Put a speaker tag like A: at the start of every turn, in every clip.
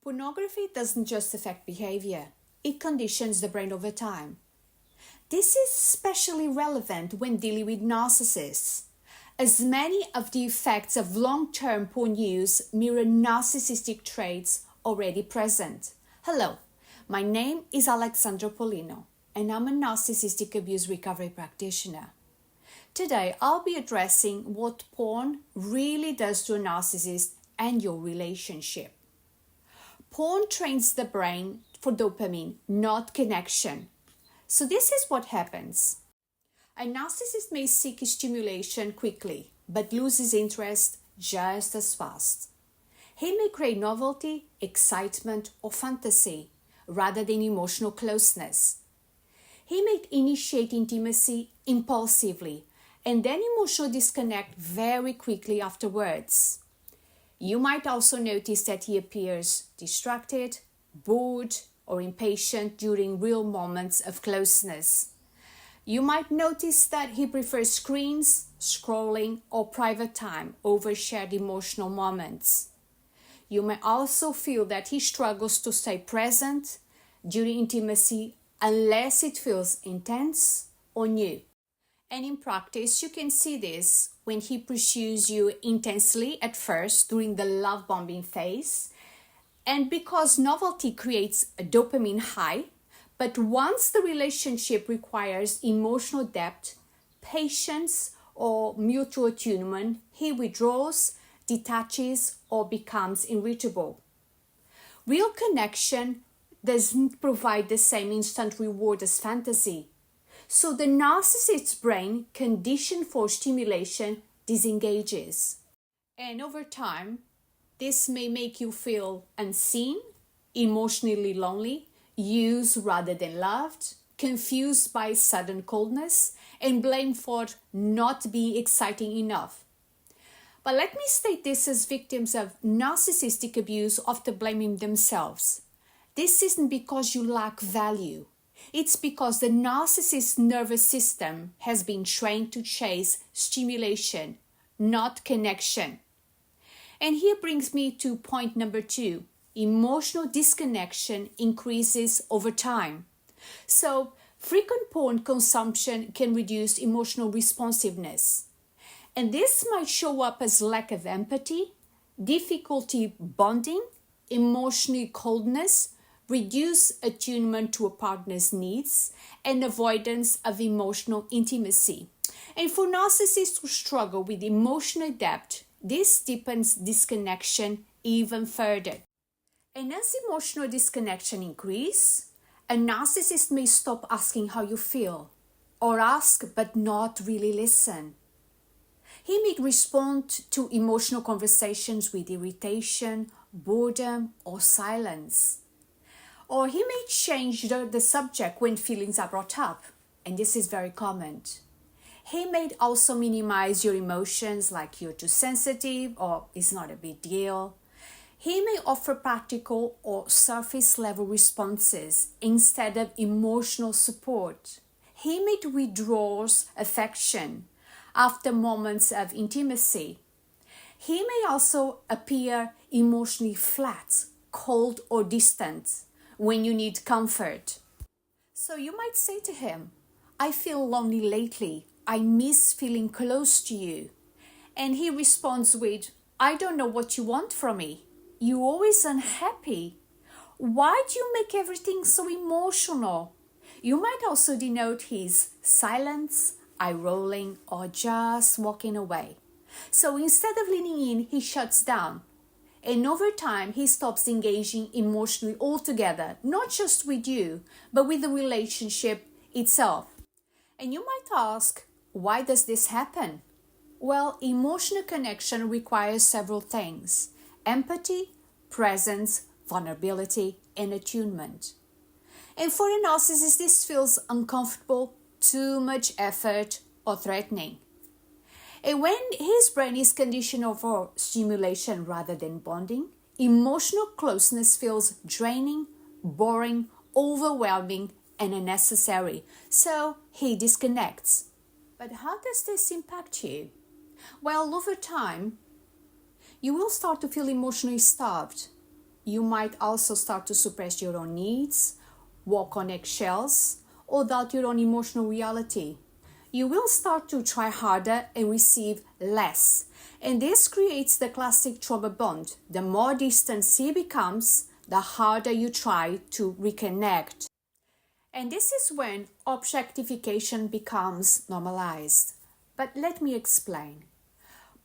A: Pornography doesn't just affect behavior, it conditions the brain over time. This is especially relevant when dealing with narcissists, as many of the effects of long-term porn use mirror narcissistic traits already present. Hello, my name is Alexandra Polino, and I'm a narcissistic abuse recovery practitioner. Today, I'll be addressing what porn really does to a narcissist and your relationship. Porn trains the brain for dopamine, not connection. So this is what happens. A narcissist may seek stimulation quickly, but loses interest just as fast. He may crave novelty, excitement, or fantasy, rather than emotional closeness. He may initiate intimacy impulsively, and then emotional disconnect very quickly afterwards. You might also notice that he appears distracted, bored, or impatient during real moments of closeness. You might notice that he prefers screens, scrolling, or private time over shared emotional moments. You may also feel that he struggles to stay present during intimacy unless it feels intense or new. And in practice, you can see this when he pursues you intensely at first during the love bombing phase, and because novelty creates a dopamine high, but once the relationship requires emotional depth, patience, or mutual attunement, he withdraws, detaches, or becomes irritable. Real connection doesn't provide the same instant reward as fantasy. So the narcissist's brain, conditioned for stimulation, disengages. And over time, this may make you feel unseen, emotionally lonely, used rather than loved, confused by sudden coldness, and blamed for not being exciting enough. But let me state this, as victims of narcissistic abuse often blaming themselves. This isn't because you lack value. It's because the narcissist's nervous system has been trained to chase stimulation, not connection. And here brings me to point number 2. Emotional disconnection increases over time. So, frequent porn consumption can reduce emotional responsiveness. And this might show up as lack of empathy, difficulty bonding, emotional coldness, reduced attunement to a partner's needs, and avoidance of emotional intimacy. And for narcissists who struggle with emotional depth, this deepens disconnection even further. And as emotional disconnection increases, a narcissist may stop asking how you feel, or ask but not really listen. He may respond to emotional conversations with irritation, boredom, or silence. Or he may change the subject when feelings are brought up, and this is very common. He may also minimize your emotions, like you're too sensitive or it's not a big deal. He may offer practical or surface level responses instead of emotional support. He may withdraw affection after moments of intimacy. He may also appear emotionally flat, cold, or distant when you need comfort. So you might say to him, I feel lonely lately. I miss feeling close to you. And he responds with, I don't know what you want from me. You're always unhappy. Why do you make everything so emotional? You might also denote his silence, eye rolling, or just walking away. So instead of leaning in, he shuts down. And over time, he stops engaging emotionally altogether, not just with you, but with the relationship itself. And you might ask, why does this happen? Well, emotional connection requires several things: empathy, presence, vulnerability, and attunement. And for a narcissist, this feels uncomfortable, too much effort, or threatening. And when his brain is conditioned for stimulation rather than bonding, emotional closeness feels draining, boring, overwhelming, and unnecessary. So he disconnects. But how does this impact you? Well, over time, you will start to feel emotionally starved. You might also start to suppress your own needs, walk on eggshells, or doubt your own emotional reality. You will start to try harder and receive less. And this creates the classic trauma bond. The more distant he becomes, the harder you try to reconnect. And this is when objectification becomes normalized. But let me explain.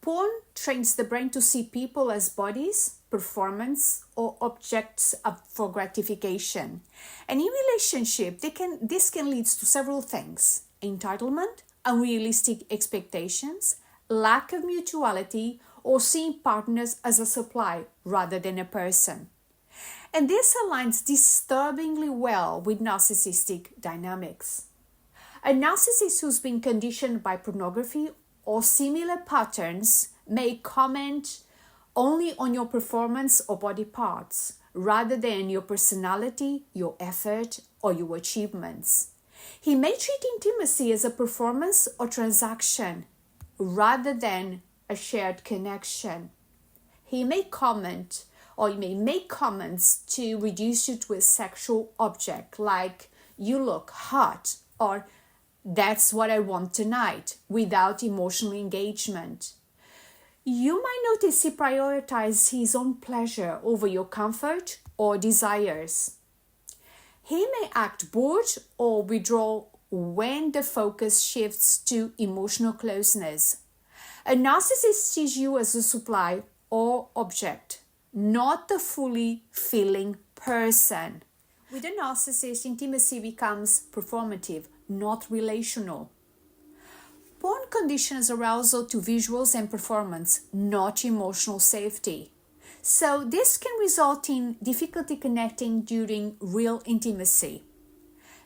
A: Porn trains the brain to see people as bodies, performance, or objects for gratification. And in relationship, this can lead to several things: entitlement, unrealistic expectations, lack of mutuality, or seeing partners as a supply rather than a person. And this aligns disturbingly well with narcissistic dynamics. A narcissist who's been conditioned by pornography or similar patterns may comment only on your performance or body parts, rather than your personality, your effort, or your achievements. He may treat intimacy as a performance or transaction, rather than a shared connection. He may comment or he may make comments to reduce you to a sexual object, like "you look hot" or "that's what I want tonight," without emotional engagement. You might notice he prioritizes his own pleasure over your comfort or desires. He may act bored or withdraw when the focus shifts to emotional closeness. A narcissist sees you as a supply or object, not the fully feeling person. With a narcissist, intimacy becomes performative, not relational. Porn conditions arousal to visuals and performance, not emotional safety. So this can result in difficulty connecting during real intimacy,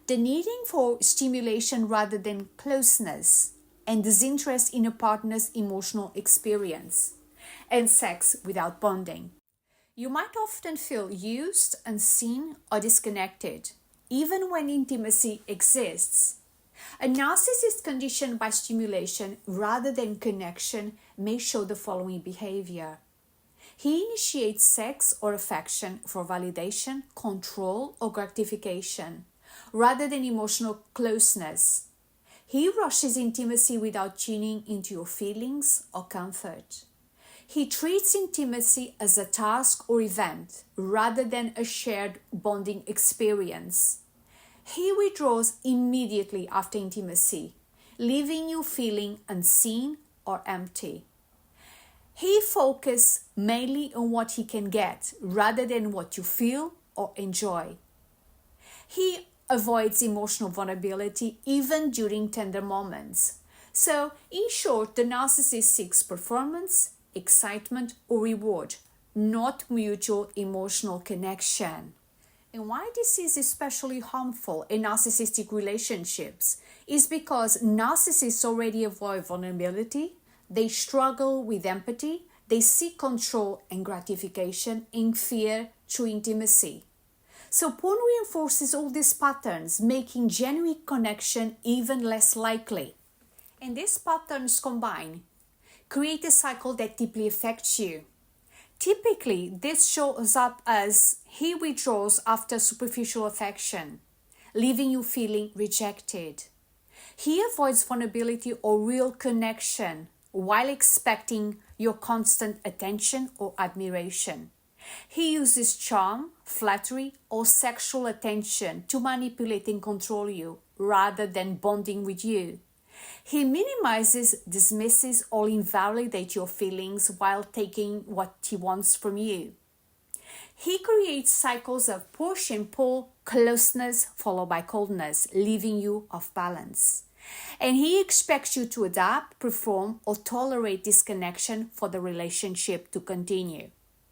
A: the needing for stimulation rather than closeness, and disinterest in a partner's emotional experience, and sex without bonding. You might often feel used, unseen, or disconnected, even when intimacy exists. A narcissist conditioned by stimulation rather than connection may show the following behavior. He initiates sex or affection for validation, control, or gratification, rather than emotional closeness. He rushes intimacy without tuning into your feelings or comfort. He treats intimacy as a task or event rather than a shared bonding experience. He withdraws immediately after intimacy, leaving you feeling unseen or empty. He focuses mainly on what he can get rather than what you feel or enjoy. He avoids emotional vulnerability even during tender moments. So, in short, the narcissist seeks performance, excitement, or reward, not mutual emotional connection. And why this is especially harmful in narcissistic relationships is because narcissists already avoid vulnerability, they struggle with empathy, they seek control and gratification in fear through intimacy. So porn reinforces all these patterns, making genuine connection even less likely. And these patterns combine create a cycle that deeply affects you. Typically, this shows up as he withdraws after superficial affection, leaving you feeling rejected. He avoids vulnerability or real connection while expecting your constant attention or admiration. He uses charm, flattery, or sexual attention to manipulate and control you rather than bonding with you. He minimizes, dismisses, or invalidates your feelings while taking what he wants from you. He creates cycles of push and pull, closeness followed by coldness, leaving you off balance. And he expects you to adapt, perform, or tolerate disconnection for the relationship to continue.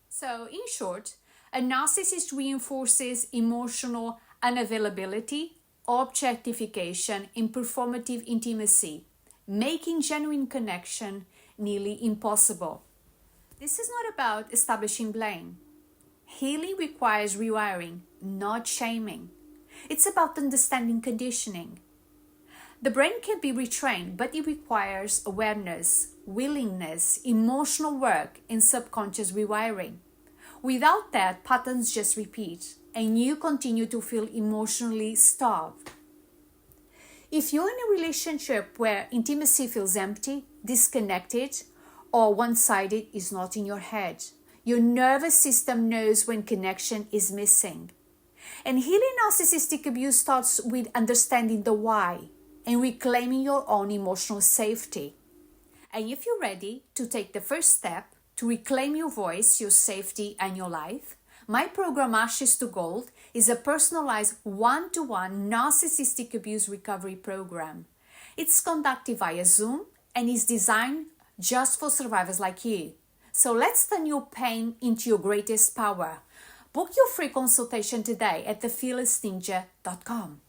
A: So, in short, a narcissist reinforces emotional unavailability, objectification, and performative intimacy, making genuine connection nearly impossible. This is not about establishing blame. Healing requires rewiring, not shaming. It's about understanding conditioning. The brain can be retrained, but it requires awareness, willingness, emotional work, and subconscious rewiring. Without that, patterns just repeat and you continue to feel emotionally starved. If you're in a relationship where intimacy feels empty, disconnected, or one-sided, is not in your head, your nervous system knows when connection is missing. And healing narcissistic abuse starts with understanding the why and reclaiming your own emotional safety. And if you're ready to take the first step to reclaim your voice, your safety, and your life, my program Ashes to Gold is a personalized one-to-one narcissistic abuse recovery program. It's conducted via Zoom and is designed just for survivors like you. So let's turn your pain into your greatest power. Book your free consultation today at thefearlessninja.com.